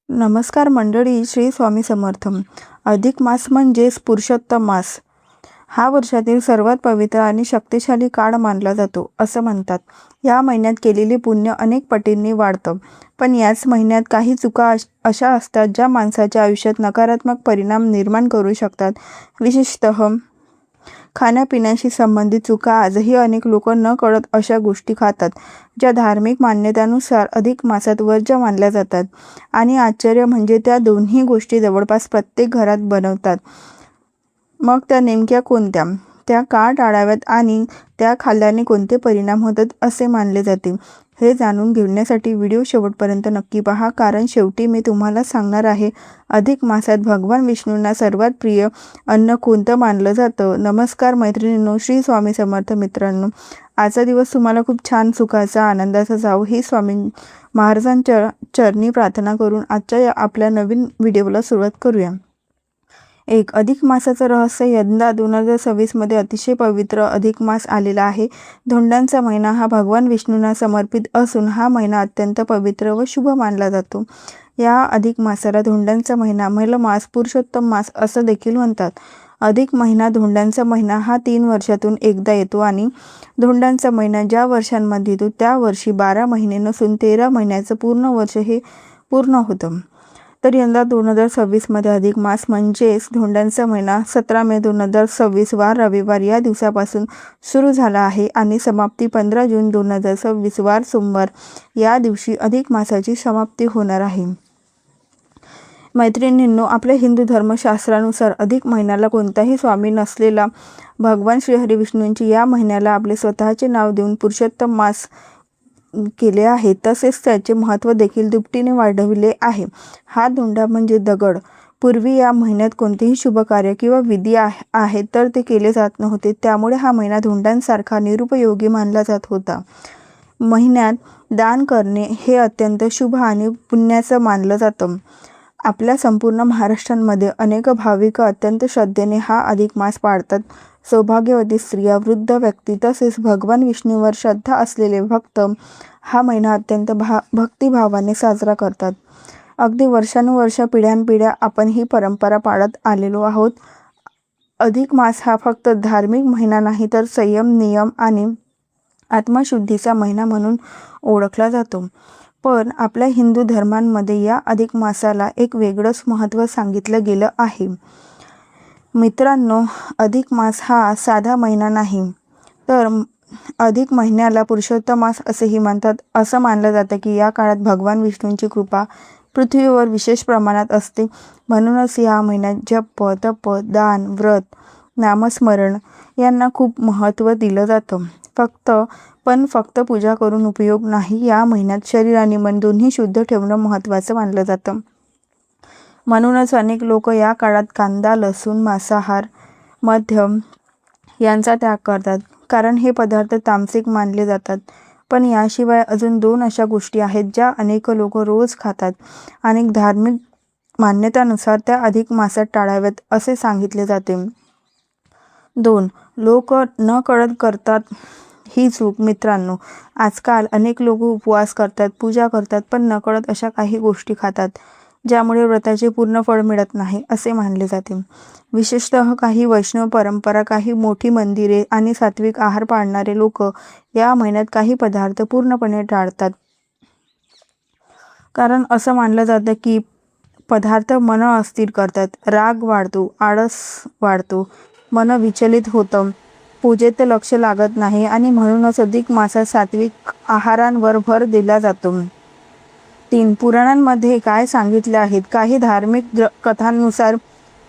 नमस्कार मंडळी, श्री स्वामी समर्थ. अधिक मास म्हणजेच पुरुषोत्तम मास. हा वर्षातील सर्वात पवित्र आणि शक्तिशाली काळ मानला जातो असं म्हणतात. या महिन्यात केलेले पुण्य अनेक पटींनी वाढतं. पण याच महिन्यात काही चुका अशा असतात ज्या माणसाच्या आयुष्यात नकारात्मक परिणाम निर्माण करू शकतात. विशेषतः खाण्यापिण्याशी संबंधित चुका. आजही अनेक लोक न कळत अशा गोष्टी खातात ज्या धार्मिक मान्यतानुसार अधिक मासात वर्ज्य मानल्या जातात. आणि आश्चर्य म्हणजे त्या दोन्ही गोष्टी जवळपास प्रत्येक घरात बनवतात. मग त्या नेमक्या कोणत्या, त्या का टाळाव्यात आणि त्या खाल्ल्याने कोणते परिणाम होतात असे मानले जाते, हे जाणून घेण्यासाठी व्हिडिओ शेवटपर्यंत नक्की पहा. कारण शेवटी मी तुम्हाला सांगणार आहे अधिक मासात भगवान विष्णूंना सर्वात प्रिय अन्न कोणतं मानलं जातं. नमस्कार मैत्रिणींनो, श्री स्वामी समर्थ मित्रांनो. आजचा दिवस तुम्हाला खूप छान, सुखाचा, आनंदाचा जावो ही स्वामी महाराजांच्या चरणी प्रार्थना करून आजच्या या आपल्या नवीन व्हिडिओला सुरुवात करूया. अधिक मासाचं रहस्य. यंदा 2026 मध्ये अतिशय पवित्र अधिक मास आलेला आहे. धोंडांचा महिना हा भगवान विष्णूंना समर्पित असून हा महिना अत्यंत पवित्र व शुभ मानला जातो. या अधिक मासाला धोंडांचा महिना, मलमास, पुरुषोत्तम मास असं देखील म्हणतात. अधिक महिना, धोंडांचा महिना हा 3 वर्षातून एकदा येतो आणि धोंडांचा महिना ज्या वर्षांमध्ये येतो त्या वर्षी 12 महिने नसून 13 महिन्याचं पूर्ण वर्ष हे पूर्ण होतं. तर यंदा 2026 मध्ये अधिक मास म्हणजेच धोंडांचा महिना 17 मे 2026 वार रविवार या दिवसापासून सुरू झाला आहे आणि समाप्ती 15 जून 2026 वार सोमवार या दिवशी अधिक मासाची समाप्ती होणार आहे. मैत्रिणींनो, आपल्या हिंदू धर्मशास्त्रानुसार अधिक महिन्याला कोणताही स्वामी नसलेला भगवान श्रीहरी विष्णूंची या महिन्याला आपले स्वतःचे नाव देऊन पुरुषोत्तम मास केले आहे. तसेच त्याचे महत्त्व देखील दुपटीने वाढविले आहे. हा धोंडा म्हणजे दगड. पूर्वी या महिन्यात कोणतेही शुभ कार्य किंवा विधी आहे तर ते केले जात नव्हते. त्यामुळे हा महिना धोंडांसारखा निरुपयोगी मानला जात होता. महिन्यात दान करणे हे अत्यंत शुभ आणि पुण्याचं मानलं जातं. आपल्या संपूर्ण महाराष्ट्रामध्ये अनेक भाविक अत्यंत श्रद्धेने हा अधिक मास पाळतात. सौभाग्यवती स्त्रिया, वृद्ध व्यक्ती तसेच भगवान विष्णूवर श्रद्धा असलेले भक्त हा महिना अत्यंत भक्तिभावाने साजरा करतात. अगदी वर्षानुवर्ष, पिढ्यानपिढ्या आपण ही परंपरा पाळत आलेलो आहोत. अधिक मास हा फक्त धार्मिक महिना नाही तर संयम, नियम आणि आत्मशुद्धीचा महिना म्हणून ओळखला जातो. पण आपल्या हिंदू धर्मांमध्ये या अधिक मासाला एक वेगळंच महत्त्व सांगितलं गेलं आहे. मित्रांनो, अधिक मास हा साधा महिना नाही, तर अधिक महिन्याला पुरुषोत्तम मास असेही म्हणतात. असं मानलं जातं की या काळात भगवान विष्णूंची कृपा पृथ्वीवर विशेष प्रमाणात असते. म्हणूनच या महिन्यात जप, तप, दान, व्रत, नामस्मरण यांना खूप महत्त्व दिलं जातं. फक्त पूजा करून उपयोग नाही. या महिन्यात शरीर आणि मन दोन्ही शुद्ध ठेवणं महत्त्वाचं मानलं जातं. म्हणूनच अनेक लोक या काळात कांदा, लसूण, मांसाहार, मद्य यांचा त्याग करतात, कारण हे पदार्थ तामसिक मानले जातात. पण याशिवाय अजून 2 अशा गोष्टी आहेत ज्या अनेक लोक रोज खातात. अनेक धार्मिक मान्यतानुसार त्या अधिक मासात टाळाव्यात असे सांगितले जाते. 2. लोक न कळत करतात ही चूक. मित्रांनो, आजकाल अनेक लोक उपवास करतात, पूजा करतात, पण नकळत अशा काही गोष्टी खातात ज्यामुळे व्रताचे पूर्ण फळ मिळत नाही असे मानले जाते. विशेषतः काही वैष्णव परंपरा, काही मोठी मंदिरे आणि सात्विक आहार पाळणारे लोक या महिन्यात काही पदार्थ पूर्णपणे टाळतात. कारण असं मानलं जातं की पदार्थ मन अस्थिर करतात, राग वाढतो, आळस वाढतो, मन विचलित होतं, पूजेत लक्ष लागत नाही आणि म्हणूनच अधिक मासात सात्विक आहारांवर भर दिला जातो. 3. पुराणांमध्ये काय सांगितले आहेत. काही धार्मिक कथांनुसार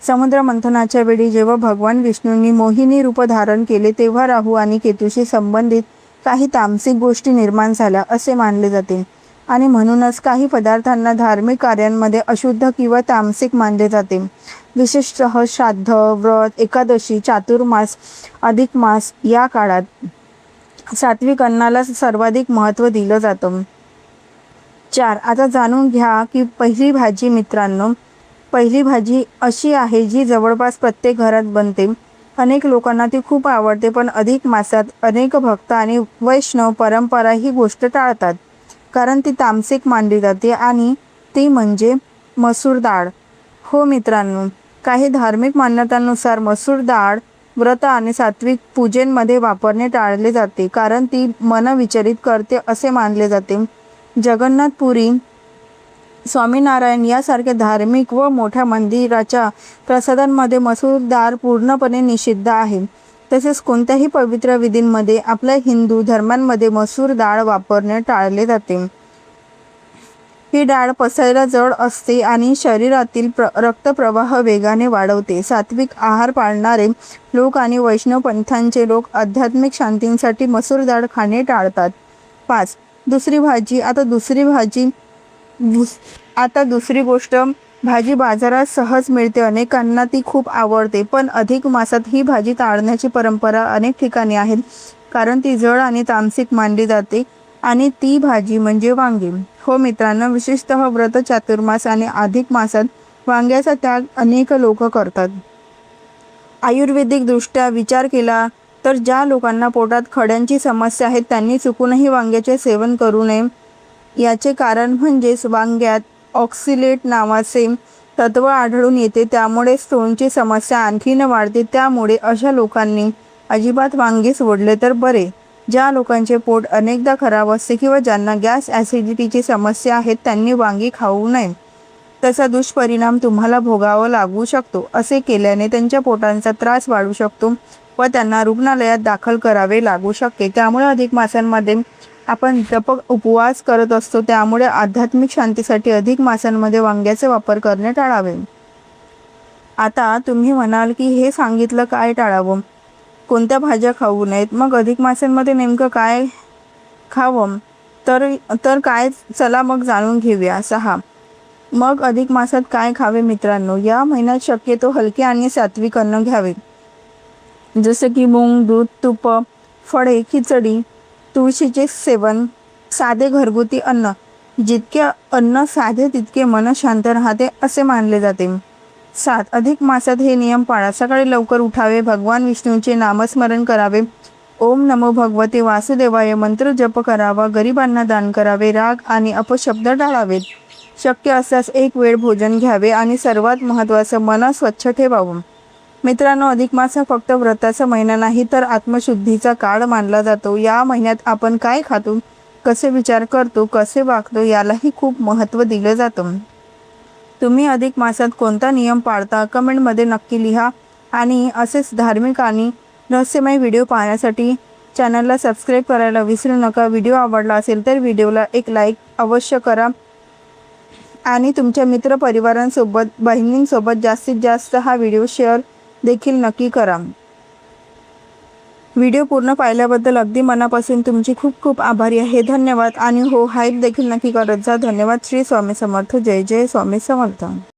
समुद्र मंथनाच्या वेळी जेव्हा भगवान विष्णूंनी मोहिनी रूप धारण केले तेव्हा राहू आणि केतूशी संबंधित काही तामसिक गोष्टी निर्माण झाल्या असे मानले जाते आणि म्हणूनच काही पदार्थांना धार्मिक कार्यांमध्ये अशुद्ध किंवा तामसिक मानले जाते. विशेषतः श्राद्ध, व्रत, एकादशी, चातुर्मास, अधिक मास या काळात सात्विक अन्नाला सर्वाधिक महत्त्व दिलं जातं. 4. आता जाणून घ्या की पहिली भाजी. मित्रांनो, पहिली भाजी अशी आहे जी जवळपास प्रत्येक घरात बनते. अनेक लोकांना ती खूप आवडते, पण अधिक मासात अनेक भक्त आणि वैष्णव परंपरा ही गोष्ट टाळतात कारण ती तामसिक मानली जाते आणि ती म्हणजे मसूर डाळ. हो मित्रांनो, काही धार्मिक मान्यतांनुसार मसूर डाळ व्रत आणि सात्विक पूजेमध्ये वापरणे टाळले जाते, कारण ती मन विचलित करते असे मानले जाते. जगन्नाथपुरी, स्वामीनारायण यासारख्या धार्मिक व मोठ्या मंदिराच्या प्रसादांमध्ये मसूर डाळ पूर्णपणे निषिद्ध आहे. तसेच कोणत्याही पवित्र विधींमध्ये आपल्या हिंदू धर्मांमध्ये मसूर डाळ वापरणे टाळले जाते. ही डाळ पचायला जड असते आणि शरीरातील रक्तप्रवाह वेगाने वाढवते. सात्विक आहार पाळणारे लोक आणि वैष्णव पंथांचे लोक आध्यात्मिक शांतीसाठी मसूर डाळ खाणे टाळतात. 5. दुसरी भाजी. आता दुसरी गोष्ट, भाजी बाजारात सहज मिळते, अनेकांना ती खूप आवडते, पण अधिक मासात ही भाजी टाळण्याची परंपरा अनेक ठिकाणी आहे, कारण ती जड आणि तामसिक मानली जाते. आणि ती भाजी म्हणजे वांगे. हो मित्रांनो, विशेषतः व्रत चातुर्मास आणि अधिक मासात वांग्याचा त्याग अनेक लोक करतात. आयुर्वेदिक दृष्ट्या विचार केला तर ज्या लोकांना पोटात खड्यांची समस्या आहे त्यांनी चुकूनही वांग्याचे सेवन करू नये. याचे कारण म्हणजेच वांग्यात ऑक्सलेट नावाचे तत्व आढळून येते, त्यामुळे स्टोनची समस्या आणखीन वाढते. त्यामुळे अशा लोकांनी अजिबात वांगे सोडले तर बरे. ज्या लोकांचे पोट अनेकदा खराब असते किंवा ज्यांना गॅस ॲसिडिटीची समस्या आहे त्यांनी वांगी खाऊ नये. त्याचा दुष्परिणाम तुम्हाला भोगावा लागू शकतो. असे केल्याने त्यांच्या पोटांचा त्रास वाढू शकतो व त्यांना रुग्णालयात दाखल करावे लागू शकते. त्यामुळे अधिक मासांमध्ये आपण जपक उपवास करत असतो, त्यामुळे आध्यात्मिक शांतीसाठी अधिक मासांमध्ये वांग्याचा वापर करणे टाळावे. आता तुम्ही म्हणाल की हे सांगितलं काय टाळावं, कोणत्या भाज्या खाऊ नयेत, मग अधिक मासांमध्ये नेमकं काय खावं, तर काय, चला मग जाणून घेऊया. 6. मग अधिक मासात काय खावे मित्रांनो. या महिन्यात शक्यतो हलके आणि सात्विक अन्न घ्यावे, जसे की मूग, दूध, तूप, फळे, खिचडी, तुळशीचे सेवन, साधे घरगुती अन्न. जितके अन्न साधे तितके मन शांत राहते असे मानले जाते. 7. अधिक मासात हे नियम पाळा. सकाळी लवकर उठावे, भगवान विष्णूंचे नामस्मरण करावे, ओम नमो भगवते वासुदेवाय मंत्र जप करावा, गरिबांना दान करावे, राग आणि अपशब्द टाळावेत. शक्य असल्यास एक वेळ भोजन घ्यावे आणि सर्वात महत्त्वाचं, मन स्वच्छ ठेवावं. मित्रांनो, अधिक मास हा फक्त व्रताचा महिना नाही तर आत्मशुद्धीचा काळ मानला जातो. या महिन्यात आपण काय खातो, कसे विचार करतो, कसे वागतो यालाही खूप महत्त्व दिलं जातं. तुम्ही अधिक मासात कोणता नियम पाळता, कमेंटमध्ये नक्की लिहा. आणि असेच धार्मिक आणि रहस्यमय व्हिडिओ पाहण्यासाठी चॅनलला सबस्क्राईब करायला विसरू नका. व्हिडिओ आवडला असेल तर व्हिडिओला एक लाईक अवश्य करा आणि तुमच्या मित्रपरिवारांसोबत, बहिणींसोबत जास्तीत जास्त हा व्हिडिओ शेअर देखील नक्की करा. व्हिडिओ पूर्ण पाहिल्याबद्दल अगदी मनापासून तुमची खूप खूप आभारी आहे. धन्यवाद. आणि हो, हाईप देखील नक्की करत जा. धन्यवाद. श्री स्वामी समर्थ. जय जय स्वामी समर्थ.